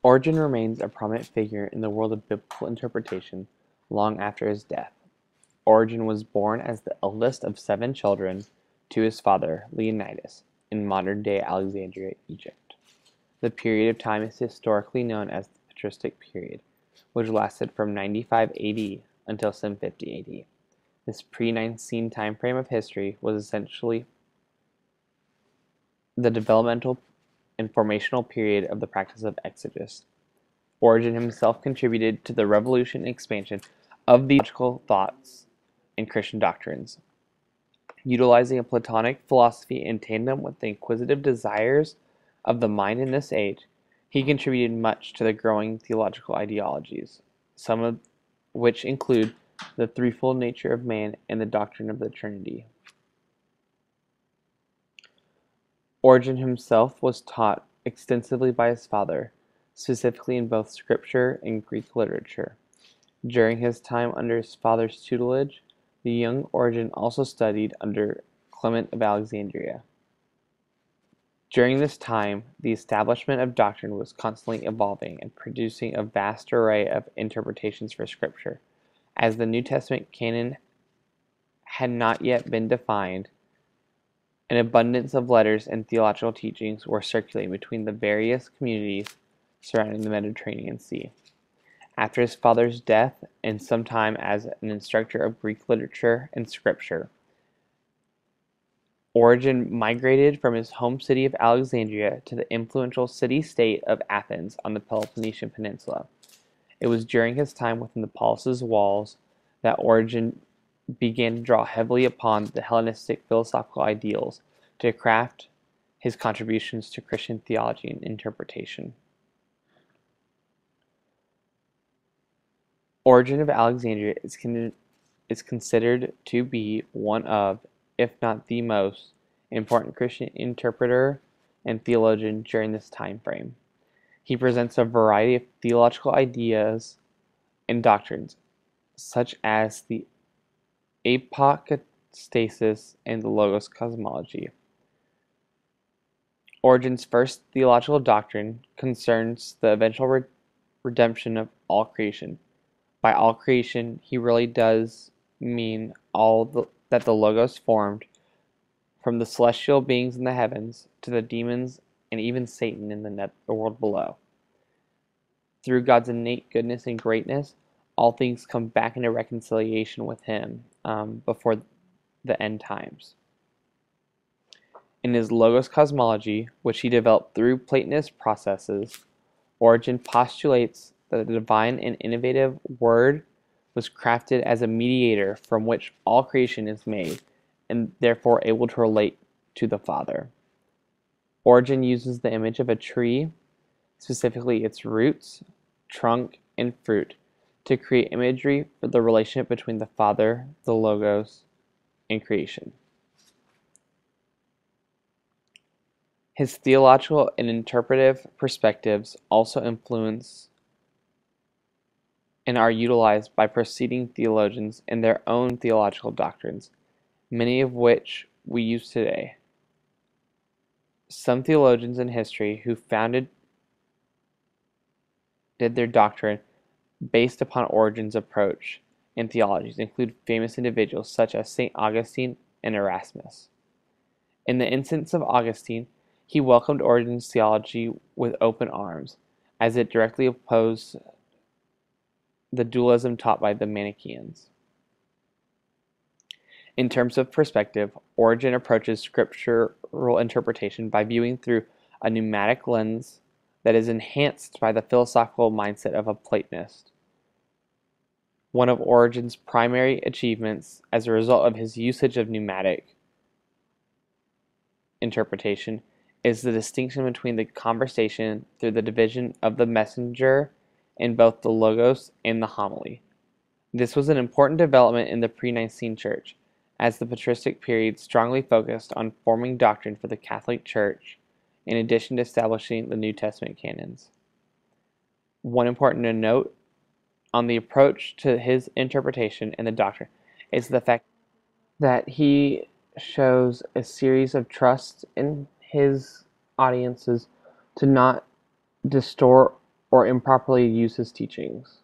Origen remains a prominent figure in the world of biblical interpretation long after his death. Origen was born as the eldest of 7 children to his father, Leonidas, in modern-day Alexandria, Egypt. The period of time is historically known as the patristic period, which lasted from 95 AD until 750 AD. This pre-Nicene time frame of history was essentially the developmental and formational period of the practice of exegesis. Origen himself contributed to the revolution and expansion of the theological thoughts and Christian doctrines. Utilizing a Platonic philosophy in tandem with the inquisitive desires of the mind in this age, he contributed much to the growing theological ideologies, some of which include the threefold nature of man and the doctrine of the Trinity. Origen himself was taught extensively by his father, specifically in both scripture and Greek literature. During his time under his father's tutelage, the young Origen also studied under Clement of Alexandria. During this time, the establishment of doctrine was constantly evolving and producing a vast array of interpretations for Scripture. As the New Testament canon had not yet been defined, an abundance of letters and theological teachings were circulating between the various communities surrounding the Mediterranean Sea. After his father's death, and sometime as an instructor of Greek literature and scripture, Origen migrated from his home city of Alexandria to the influential city-state of Athens on the Peloponnesian Peninsula. It was during his time within the polis's walls that Origen began to draw heavily upon the Hellenistic philosophical ideals to craft his contributions to Christian theology and interpretation. Origen of Alexandria is considered to be one of, if not the most, important Christian interpreter and theologian during this time frame. He presents a variety of theological ideas and doctrines, such as the apocastasis and the logos cosmology. Origen's first theological doctrine concerns the eventual redemption of all creation. By all creation, he really does mean that the logos formed, from the celestial beings in the heavens to the demons and even Satan in the world below. Through God's innate goodness and greatness, all things come back into reconciliation with him before the end times. In his logos cosmology, which he developed through Platonist processes, Origen postulates that the divine and innovative Word was crafted as a mediator from which all creation is made, and therefore able to relate to the Father. Origen uses the image of a tree, specifically its roots, trunk, and fruit, to create imagery for the relationship between the Father, the Logos, and creation. His theological and interpretive perspectives also influence and are utilized by preceding theologians in their own theological doctrines, many of which we use today. Some theologians in history who did their doctrine based upon Origen's approach and theologies include famous individuals such as St. Augustine and Erasmus. In the instance of Augustine, he welcomed Origen's theology with open arms, as it directly opposed the dualism taught by the Manichaeans. In terms of perspective, Origen approaches scriptural interpretation by viewing through a pneumatic lens that is enhanced by the philosophical mindset of a Platonist. One of Origen's primary achievements as a result of his usage of pneumatic interpretation is the distinction between the conversation through the division of the messenger in both the Logos and the homily. This was an important development in the pre-Nicene Church, as the patristic period strongly focused on forming doctrine for the Catholic Church, in addition to establishing the New Testament canons. One important to note on the approach to his interpretation and the doctrine is the fact that he shows a series of trust in his audiences to not distort or improperly use his teachings.